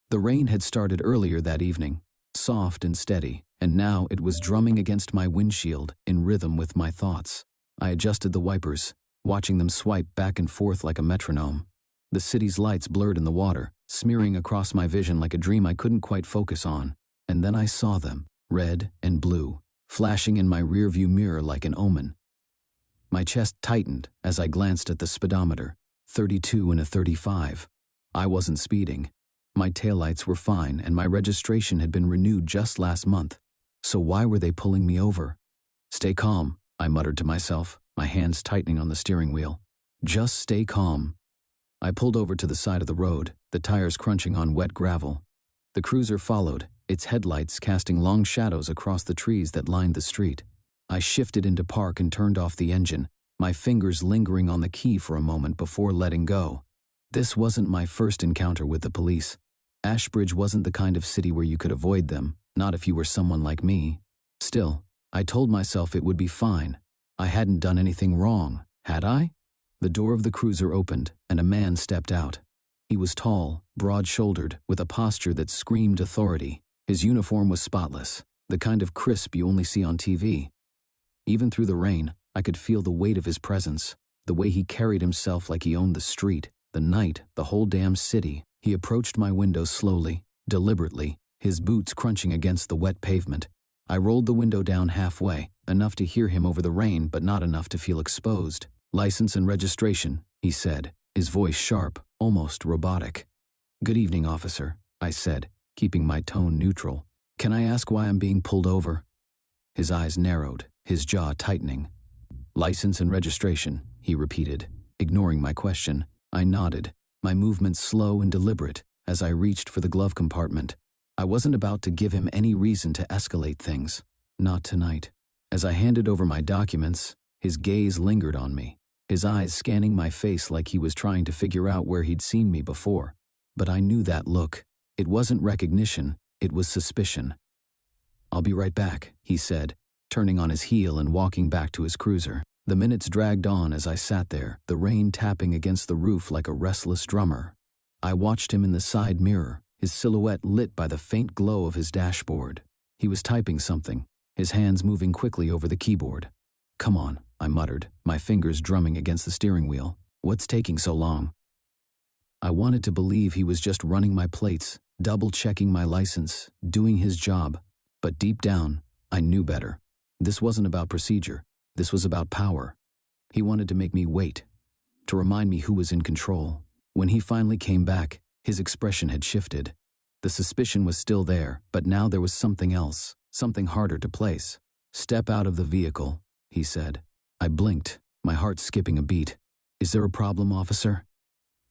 The rain had started earlier that evening, soft and steady, and now it was drumming against my windshield in rhythm with my thoughts. I adjusted the wipers, watching them swipe back and forth like a metronome. The city's lights blurred in the water, smearing across my vision like a dream I couldn't quite focus on. And then I saw them, red and blue, flashing in my rearview mirror like an omen. My chest tightened as I glanced at the speedometer, 32 and a 35. I wasn't speeding. My taillights were fine and my registration had been renewed just last month. So why were they pulling me over? Stay calm, I muttered to myself, my hands tightening on the steering wheel. Just stay calm. I pulled over to the side of the road, the tires crunching on wet gravel. The cruiser followed, its headlights casting long shadows across the trees that lined the street. I shifted into park and turned off the engine, my fingers lingering on the key for a moment before letting go. This wasn't my first encounter with the police. Ashbridge wasn't the kind of city where you could avoid them, not if you were someone like me. Still, I told myself it would be fine. I hadn't done anything wrong, had I? The door of the cruiser opened, and a man stepped out. He was tall, broad-shouldered, with a posture that screamed authority. His uniform was spotless, the kind of crisp you only see on TV. Even through the rain, I could feel the weight of his presence, the way he carried himself like he owned the street, the night, the whole damn city. He approached my window slowly, deliberately, his boots crunching against the wet pavement. I rolled the window down halfway, enough to hear him over the rain but not enough to feel exposed. "License and registration," he said, his voice sharp, almost robotic. "Good evening, officer," I said, keeping my tone neutral. "Can I ask why I'm being pulled over?" His eyes narrowed, his jaw tightening. "License and registration," he repeated, ignoring my question. I nodded, my movements slow and deliberate, as I reached for the glove compartment. I wasn't about to give him any reason to escalate things. Not tonight. As I handed over my documents, his gaze lingered on me, his eyes scanning my face like he was trying to figure out where he'd seen me before. But I knew that look. It wasn't recognition, it was suspicion. "I'll be right back," he said, turning on his heel and walking back to his cruiser. The minutes dragged on as I sat there, the rain tapping against the roof like a restless drummer. I watched him in the side mirror, his silhouette lit by the faint glow of his dashboard. He was typing something, his hands moving quickly over the keyboard. "Come on," I muttered, my fingers drumming against the steering wheel. "What's taking so long?" I wanted to believe he was just running my plates, double-checking my license, doing his job. But deep down, I knew better. This wasn't about procedure. This was about power. He wanted to make me wait, to remind me who was in control. When he finally came back, his expression had shifted. The suspicion was still there, but now there was something else, something harder to place. "Step out of the vehicle," he said. I blinked, my heart skipping a beat. "Is there a problem, officer?"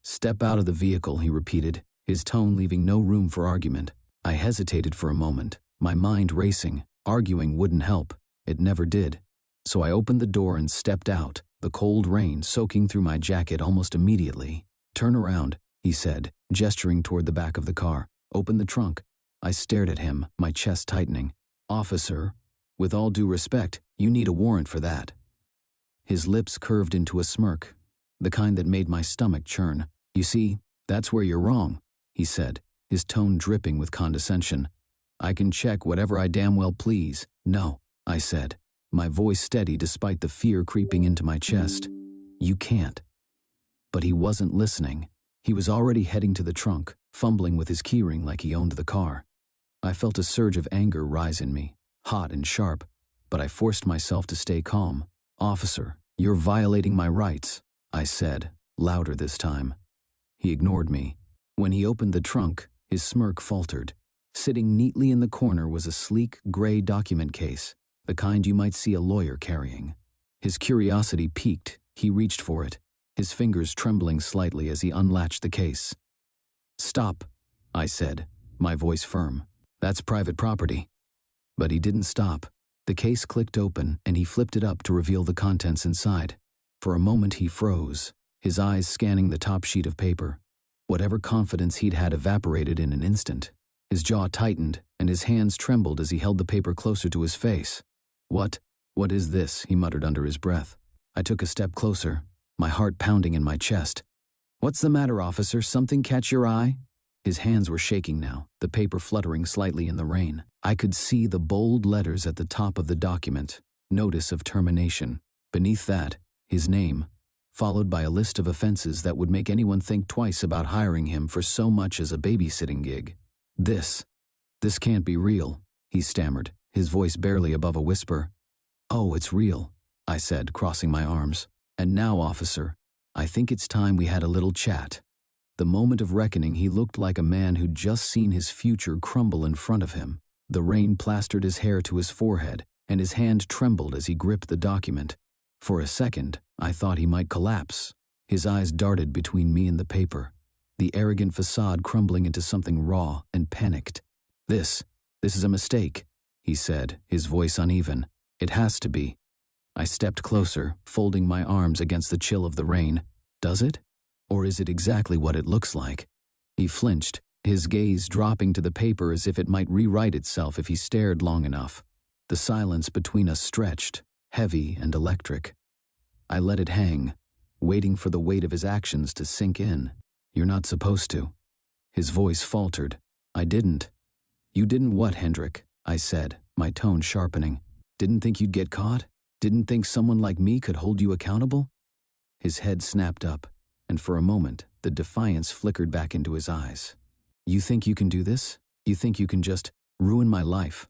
"Step out of the vehicle," he repeated, his tone leaving no room for argument. I hesitated for a moment, my mind racing. Arguing wouldn't help. It never did. So I opened the door and stepped out, the cold rain soaking through my jacket almost immediately. "Turn around," he said, gesturing toward the back of the car. "Open the trunk." I stared at him, my chest tightening. "Officer, with all due respect, you need a warrant for that." His lips curved into a smirk, the kind that made my stomach churn. "You see, that's where you're wrong," he said, his tone dripping with condescension. "I can check whatever I damn well please." "No," I said, my voice steady despite the fear creeping into my chest. "You can't." But he wasn't listening. He was already heading to the trunk, fumbling with his keyring like he owned the car. I felt a surge of anger rise in me, hot and sharp, but I forced myself to stay calm. "Officer, you're violating my rights," I said, louder this time. He ignored me. When he opened the trunk, his smirk faltered. Sitting neatly in the corner was a sleek, gray document case, the kind you might see a lawyer carrying. His curiosity piqued. He reached for it, his fingers trembling slightly as he unlatched the case. "Stop," I said, my voice firm. "That's private property." But he didn't stop. The case clicked open, and he flipped it up to reveal the contents inside. For a moment he froze, his eyes scanning the top sheet of paper. Whatever confidence he'd had evaporated in an instant. His jaw tightened, and his hands trembled as he held the paper closer to his face. What is this?" he muttered under his breath. I took a step closer, my heart pounding in my chest. "What's the matter, officer? Something catch your eye?" His hands were shaking now, the paper fluttering slightly in the rain. I could see the bold letters at the top of the document, notice of termination. Beneath that, his name, followed by a list of offenses that would make anyone think twice about hiring him for so much as a babysitting gig. This can't be real, he stammered, his voice barely above a whisper. Oh, it's real, I said, crossing my arms. And now, officer, I think it's time we had a little chat. The moment of reckoning, he looked like a man who'd just seen his future crumble in front of him. The rain plastered his hair to his forehead, and his hand trembled as he gripped the document. For a second, I thought he might collapse. His eyes darted between me and the paper, the arrogant facade crumbling into something raw and panicked. This is a mistake, he said, his voice uneven. It has to be. I stepped closer, folding my arms against the chill of the rain. Does it? Or is it exactly what it looks like? He flinched, his gaze dropping to the paper as if it might rewrite itself if he stared long enough. The silence between us stretched, heavy and electric. I let it hang, waiting for the weight of his actions to sink in. You're not supposed to. His voice faltered. I didn't. You didn't what, Hendrik? I said, my tone sharpening. Didn't think you'd get caught? Didn't think someone like me could hold you accountable? His head snapped up, and for a moment, the defiance flickered back into his eyes. You think you can do this? You think you can just ruin my life?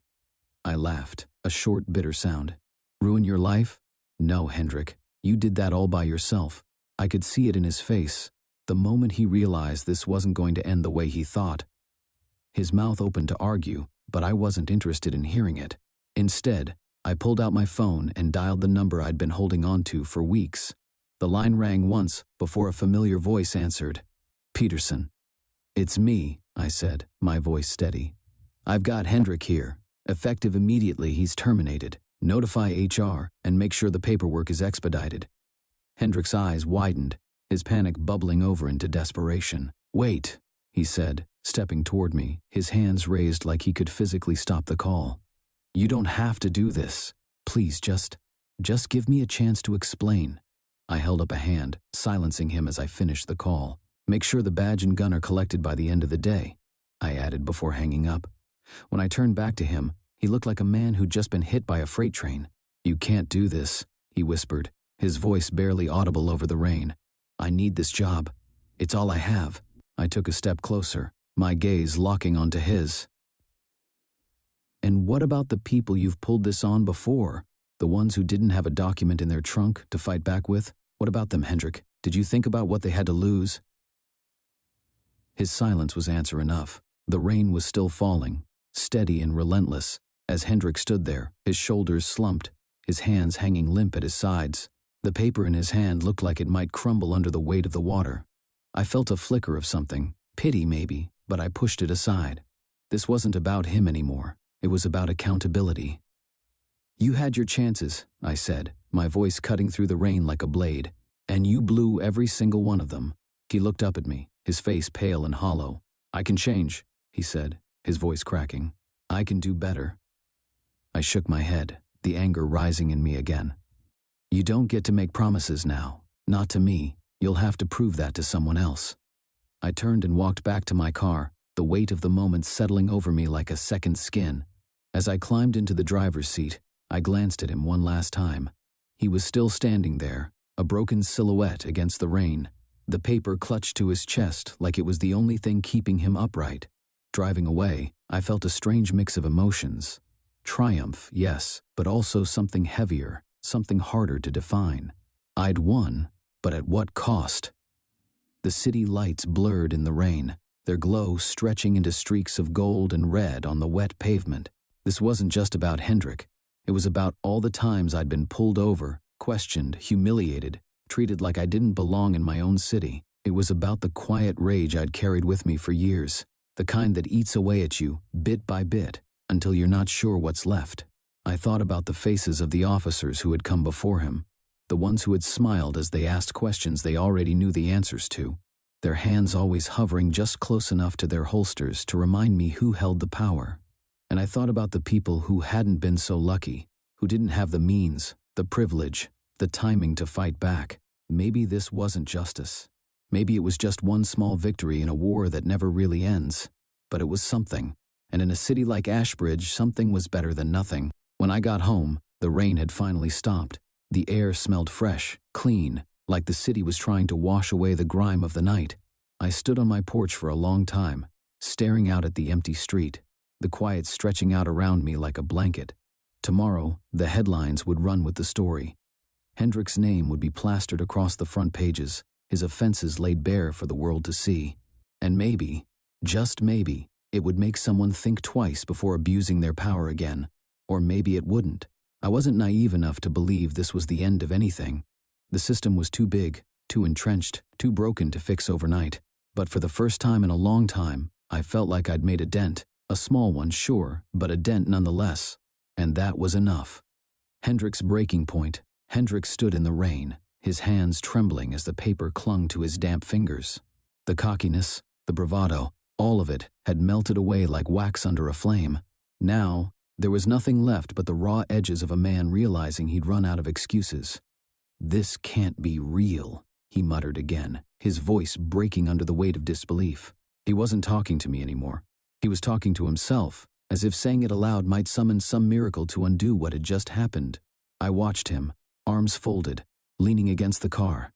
I laughed, a short, bitter sound. Ruin your life? No, Hendrik. You did that all by yourself. I could see it in his face, the moment he realized this wasn't going to end the way he thought. His mouth opened to argue, but I wasn't interested in hearing it. Instead, I pulled out my phone and dialed the number I'd been holding on to for weeks. The line rang once before a familiar voice answered. Peterson. It's me, I said, my voice steady. I've got Hendrik here. Effective immediately, he's terminated. Notify HR and make sure the paperwork is expedited. Hendrik's eyes widened, his panic bubbling over into desperation. Wait, he said, stepping toward me, his hands raised like he could physically stop the call. You don't have to do this. Please, just give me a chance to explain. I held up a hand, silencing him as I finished the call. Make sure the badge and gun are collected by the end of the day, I added before hanging up. When I turned back to him, he looked like a man who'd just been hit by a freight train. You can't do this, he whispered, his voice barely audible over the rain. I need this job. It's all I have. I took a step closer, my gaze locking onto his. And what about the people you've pulled this on before? The ones who didn't have a document in their trunk to fight back with? What about them, Hendrik? Did you think about what they had to lose? His silence was answer enough. The rain was still falling, steady and relentless, as Hendrik stood there, his shoulders slumped, his hands hanging limp at his sides. The paper in his hand looked like it might crumble under the weight of the water. I felt a flicker of something, pity maybe, but I pushed it aside. This wasn't about him anymore. It was about accountability. You had your chances, I said, my voice cutting through the rain like a blade, and you blew every single one of them. He looked up at me, his face pale and hollow. I can change, he said, his voice cracking. I can do better. I shook my head, the anger rising in me again. You don't get to make promises now. Not to me. You'll have to prove that to someone else. I turned and walked back to my car, the weight of the moment settling over me like a second skin. As I climbed into the driver's seat, I glanced at him one last time. He was still standing there, a broken silhouette against the rain, the paper clutched to his chest like it was the only thing keeping him upright. Driving away, I felt a strange mix of emotions. Triumph, yes, but also something heavier, something harder to define. I'd won, but at what cost? The city lights blurred in the rain, their glow stretching into streaks of gold and red on the wet pavement. This wasn't just about Hendrik. It was about all the times I'd been pulled over, questioned, humiliated, treated like I didn't belong in my own city. It was about the quiet rage I'd carried with me for years, the kind that eats away at you, bit by bit, until you're not sure what's left. I thought about the faces of the officers who had come before him, the ones who had smiled as they asked questions they already knew the answers to, their hands always hovering just close enough to their holsters to remind me who held the power. And I thought about the people who hadn't been so lucky, who didn't have the means, the privilege, the timing to fight back. Maybe this wasn't justice. Maybe it was just one small victory in a war that never really ends. But it was something. And in a city like Ashbridge, something was better than nothing. When I got home, the rain had finally stopped. The air smelled fresh, clean, like the city was trying to wash away the grime of the night. I stood on my porch for a long time, staring out at the empty street, the quiet stretching out around me like a blanket. Tomorrow, the headlines would run with the story. Hendrik's name would be plastered across the front pages, his offenses laid bare for the world to see. And maybe, just maybe, it would make someone think twice before abusing their power again. Or maybe it wouldn't. I wasn't naive enough to believe this was the end of anything. The system was too big, too entrenched, too broken to fix overnight. But for the first time in a long time, I felt like I'd made a dent. A small one, sure, but a dent nonetheless. And that was enough. Hendrik's breaking point. Hendrik stood in the rain, his hands trembling as the paper clung to his damp fingers. The cockiness, the bravado, all of it had melted away like wax under a flame. Now, there was nothing left but the raw edges of a man realizing he'd run out of excuses. "This can't be real," he muttered again, his voice breaking under the weight of disbelief. He wasn't talking to me anymore. He was talking to himself, as if saying it aloud might summon some miracle to undo what had just happened. I watched him, arms folded, leaning against the car.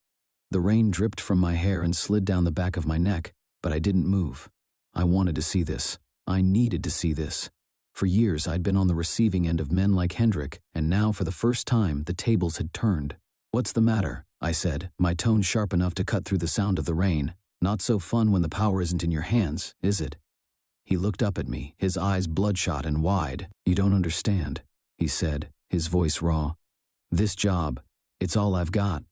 The rain dripped from my hair and slid down the back of my neck, but I didn't move. I wanted to see this. I needed to see this. For years I'd been on the receiving end of men like Hendrik, and now for the first time the tables had turned. "What's the matter?" I said, my tone sharp enough to cut through the sound of the rain. "Not so fun when the power isn't in your hands, is it?" He looked up at me, his eyes bloodshot and wide. "You don't understand," he said, his voice raw. "This job, it's all I've got."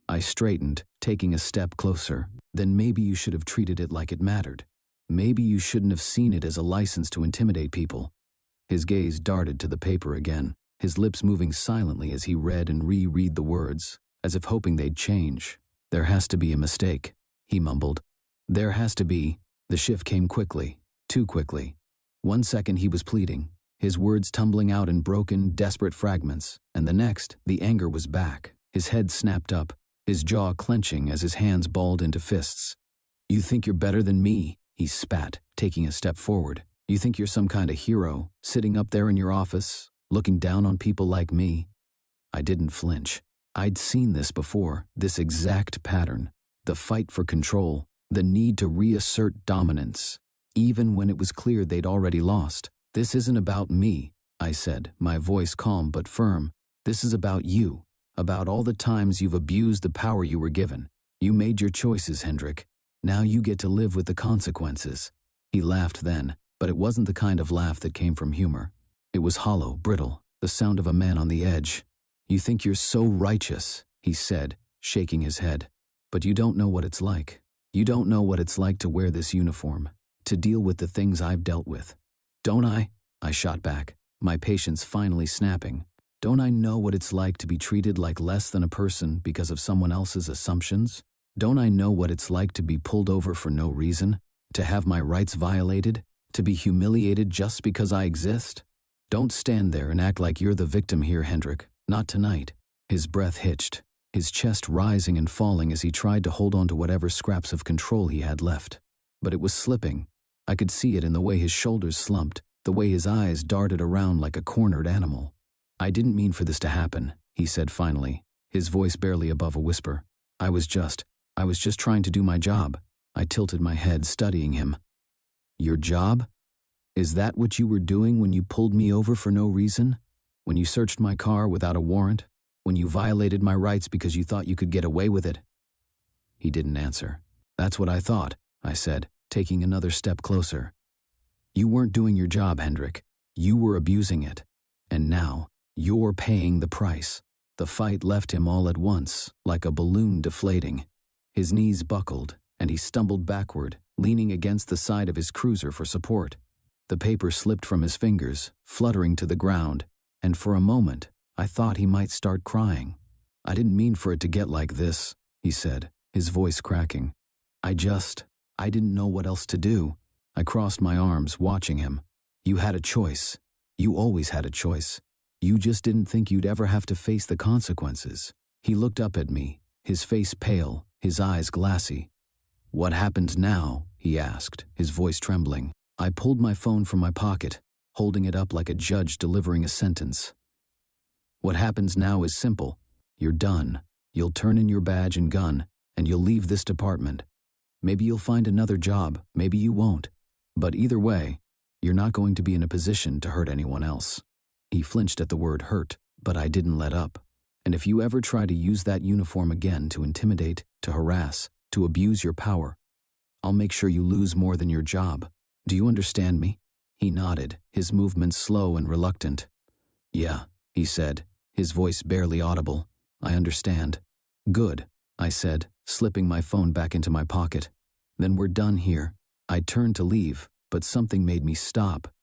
I straightened, taking a step closer. "Then maybe you should have treated it like it mattered. Maybe you shouldn't have seen it as a license to intimidate people." His gaze darted to the paper again, his lips moving silently as he read and reread the words, as if hoping they'd change. "There has to be a mistake," he mumbled. "There has to be." The shift came quickly, too quickly. 1 second he was pleading, his words tumbling out in broken, desperate fragments, and the next, the anger was back. His head snapped up, his jaw clenching as his hands balled into fists. "You think you're better than me?" he spat, taking a step forward. "You think you're some kind of hero, sitting up there in your office, looking down on people like me?" I didn't flinch. I'd seen this before, this exact pattern. The fight for control, the need to reassert dominance, even when it was clear they'd already lost. "This isn't about me," I said, my voice calm but firm. "This is about you, about all the times you've abused the power you were given. You made your choices, Hendrik. Now you get to live with the consequences." He laughed then, but it wasn't the kind of laugh that came from humor. It was hollow, brittle, the sound of a man on the edge. "You think you're so righteous," he said, shaking his head. "But you don't know what it's like. You don't know what it's like to wear this uniform, to deal with the things I've dealt with." "Don't I?" I shot back, my patience finally snapping. "Don't I know what it's like to be treated like less than a person because of someone else's assumptions? Don't I know what it's like to be pulled over for no reason, to have my rights violated, to be humiliated just because I exist? Don't stand there and act like you're the victim here, Hendrik. Not tonight." His breath hitched, his chest rising and falling as he tried to hold on to whatever scraps of control he had left. But it was slipping. I could see it in the way his shoulders slumped, the way his eyes darted around like a cornered animal. "I didn't mean for this to happen," he said finally, his voice barely above a whisper. I was just trying to do my job." I tilted my head, studying him. "Your job? Is that what you were doing when you pulled me over for no reason? When you searched my car without a warrant? When you violated my rights because you thought you could get away with it?" He didn't answer. "That's what I thought," I said, taking another step closer. "You weren't doing your job, Hendrik. You were abusing it. And now, you're paying the price." The fight left him all at once, like a balloon deflating. His knees buckled, and he stumbled backward, leaning against the side of his cruiser for support. The paper slipped from his fingers, fluttering to the ground, and for a moment, I thought he might start crying. "I didn't mean for it to get like this," he said, his voice cracking. I didn't know what else to do." I crossed my arms, watching him. "You had a choice. You always had a choice. You just didn't think you'd ever have to face the consequences." He looked up at me, his face pale, his eyes glassy. "What happens now?" he asked, his voice trembling. I pulled my phone from my pocket, holding it up like a judge delivering a sentence. "What happens now is simple. You're done. You'll turn in your badge and gun, and you'll leave this department. Maybe you'll find another job, maybe you won't. But either way, you're not going to be in a position to hurt anyone else." He flinched at the word hurt, but I didn't let up. "And if you ever try to use that uniform again to intimidate, to harass, to abuse your power, I'll make sure you lose more than your job. Do you understand me?" He nodded, his movements slow and reluctant. "Yeah," he said, his voice barely audible. "I understand." "Good," I said, slipping my phone back into my pocket. "Then we're done here." I turned to leave, but something made me stop.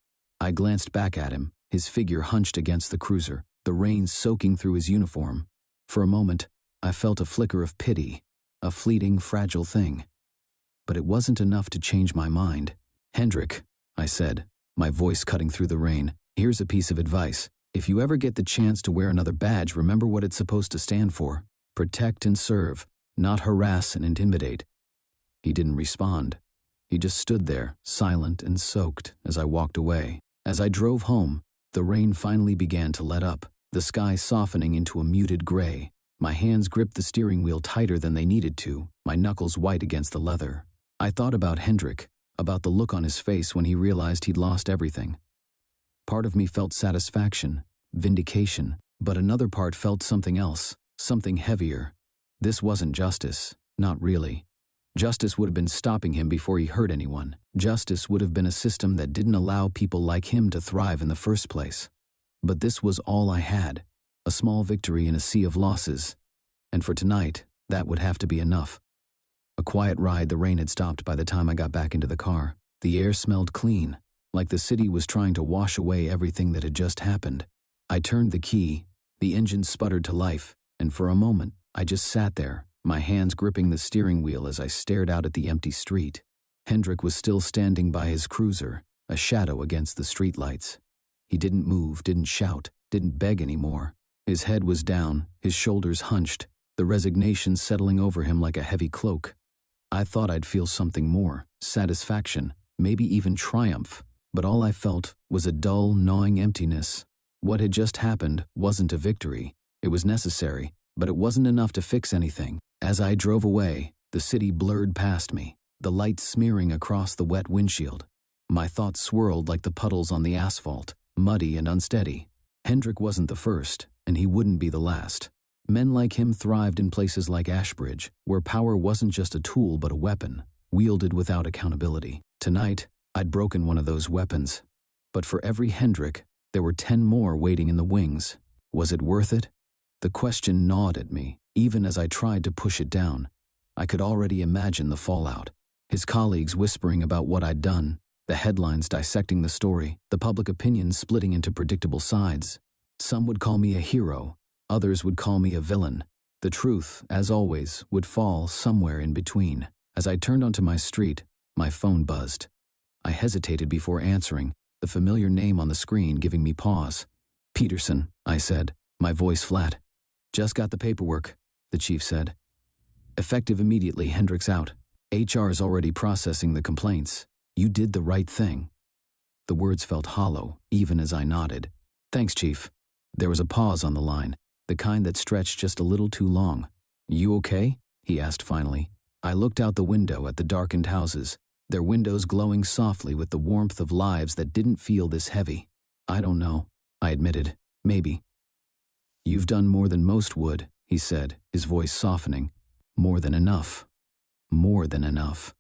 I glanced back at him, his figure hunched against the cruiser, the rain soaking through his uniform. For a moment, I felt a flicker of pity, a fleeting, fragile thing. But it wasn't enough to change my mind. "Hendrik," I said, my voice cutting through the rain, "here's a piece of advice. If you ever get the chance to wear another badge, remember what it's supposed to stand for. Protect and serve, not harass and intimidate." He didn't respond. He just stood there, silent and soaked, as I walked away. As I drove home, the rain finally began to let up, the sky softening into a muted gray. My hands gripped the steering wheel tighter than they needed to, my knuckles white against the leather. I thought about Hendrik, about the look on his face when he realized he'd lost everything. Part of me felt satisfaction, vindication, but another part felt something else, something heavier. This wasn't justice, not really. Justice would have been stopping him before he hurt anyone. Justice would have been a system that didn't allow people like him to thrive in the first place. But this was all I had, a small victory in a sea of losses. And for tonight, that would have to be enough. A quiet ride. The rain had stopped by the time I got back into the car. The air smelled clean, like the city was trying to wash away everything that had just happened. I turned the key, the engine sputtered to life, and for a moment, I just sat there, my hands gripping the steering wheel as I stared out at the empty street. Hendrik was still standing by his cruiser, a shadow against the streetlights. He didn't move, didn't shout, didn't beg anymore. His head was down, his shoulders hunched, the resignation settling over him like a heavy cloak. I thought I'd feel something more, satisfaction, maybe even triumph, but all I felt was a dull, gnawing emptiness. What had just happened wasn't a victory. It was necessary, but it wasn't enough to fix anything. As I drove away, the city blurred past me, the light smearing across the wet windshield. My thoughts swirled like the puddles on the asphalt, muddy and unsteady. Hendrik wasn't the first, and he wouldn't be the last. Men like him thrived in places like Ashbridge, where power wasn't just a tool but a weapon, wielded without accountability. Tonight, I'd broken one of those weapons. But for every Hendrik, there were 10 more waiting in the wings. Was it worth it? The question gnawed at me, even as I tried to push it down. I could already imagine the fallout. His colleagues whispering about what I'd done, the headlines dissecting the story, the public opinion splitting into predictable sides. Some would call me a hero, others would call me a villain. The truth, as always, would fall somewhere in between. As I turned onto my street, my phone buzzed. I hesitated before answering, the familiar name on the screen giving me pause. "Peterson," I said, my voice flat. "Just got the paperwork," the chief said. "Effective immediately. Hendrik's out. HR's already processing the complaints. You did the right thing." The words felt hollow, even as I nodded. "Thanks, Chief." There was a pause on the line, the kind that stretched just a little too long. "You okay?" he asked finally. I looked out the window at the darkened houses, their windows glowing softly with the warmth of lives that didn't feel this heavy. "I don't know," I admitted. "Maybe." "You've done more than most would," he said, his voice softening. "More than enough. More than enough."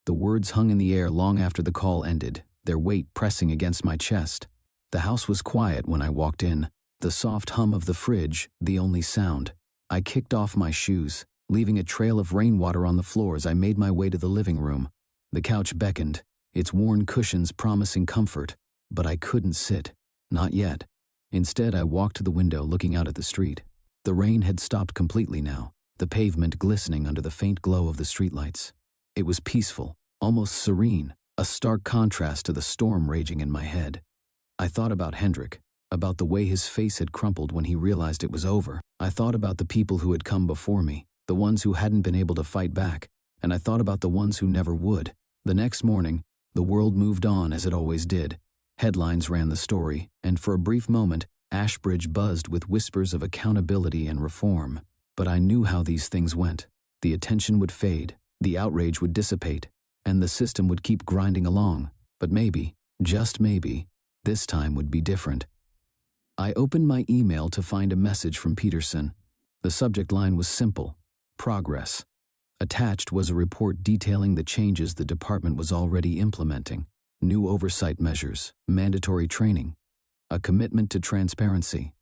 The words hung in the air long after the call ended, their weight pressing against my chest. The house was quiet when I walked in, the soft hum of the fridge the only sound. I kicked off my shoes, leaving a trail of rainwater on the floor as I made my way to the living room. The couch beckoned, its worn cushions promising comfort, but I couldn't sit. Not yet. Instead, I walked to the window looking out at the street. The rain had stopped completely now, the pavement glistening under the faint glow of the streetlights. It was peaceful, almost serene, a stark contrast to the storm raging in my head. I thought about Hendrik, about the way his face had crumpled when he realized it was over. I thought about the people who had come before me, the ones who hadn't been able to fight back, and I thought about the ones who never would. The next morning, the world moved on as it always did. Headlines ran the story, and for a brief moment, Ashbridge buzzed with whispers of accountability and reform. But I knew how these things went. The attention would fade, the outrage would dissipate, and the system would keep grinding along. But maybe, just maybe, this time would be different. I opened my email to find a message from Peterson. The subject line was simple: progress. Attached was a report detailing the changes the department was already implementing: new oversight measures, mandatory training, a commitment to transparency.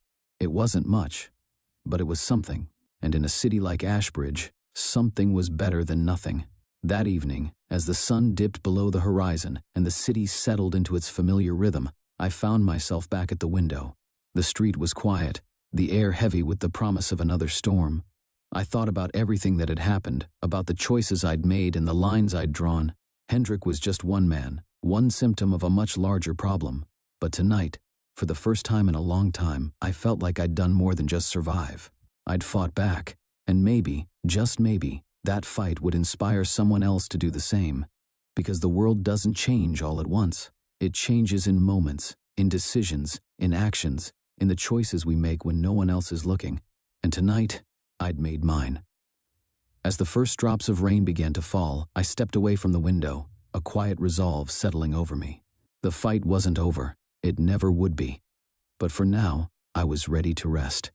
It wasn't much, but it was something, and in a city like Ashbridge, something was better than nothing. That evening, as the sun dipped below the horizon and the city settled into its familiar rhythm, I found myself back at the window. The street was quiet, the air heavy with the promise of another storm. I thought about everything that had happened, about the choices I'd made and the lines I'd drawn. Hendrik was just one man, one symptom of a much larger problem. But tonight, for the first time in a long time, I felt like I'd done more than just survive. I'd fought back, and maybe, just maybe, that fight would inspire someone else to do the same. Because the world doesn't change all at once. It changes in moments, in decisions, in actions, in the choices we make when no one else is looking. And tonight, I'd made mine. As the first drops of rain began to fall, I stepped away from the window, a quiet resolve settling over me. The fight wasn't over. It never would be. But for now, I was ready to rest.